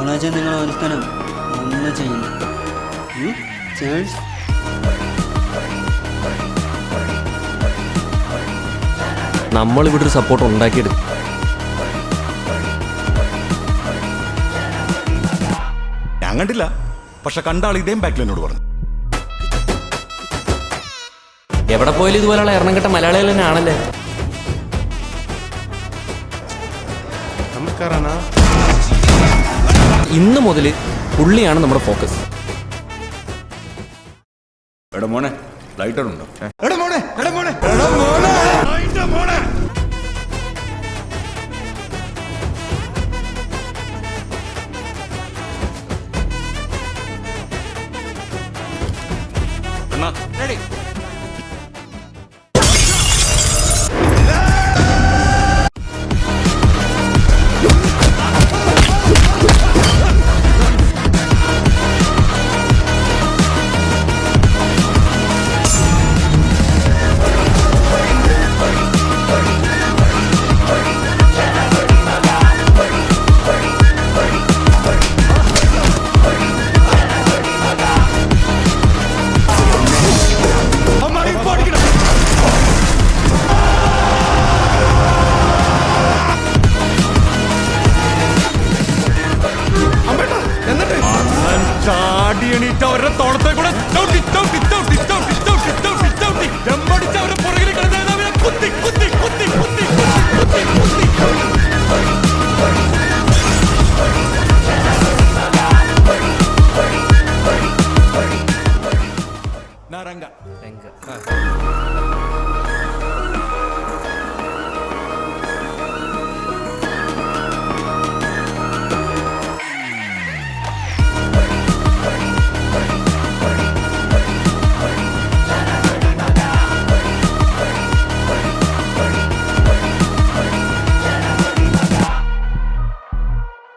കോളേജിൽ നിങ്ങൾ ഒരുത്തനും ഒന്നും ചെയ്യില്ല. ചേഴ്സ്. നമ്മളിവിടെ ഒരു സപ്പോർട്ട് ഉണ്ടാക്കിയെടുക്കും. ഞാൻ കണ്ടില്ല, പക്ഷെ കണ്ടാൾ ഇതേം ബാക്കിൽ എന്നോട് പറഞ്ഞു. എവിടെ പോയാലും ഇതുപോലെയുള്ള എണ്ണം കെട്ട മലയാളികൾ തന്നെ ആണല്ലേ. ഇന്ന് മുതൽ പുള്ളിയാണ് നമ്മുടെ ഫോക്കസ്. എടാ മോനെ, ലൈറ്റർ ഉണ്ടോ? എടാ മോനെ,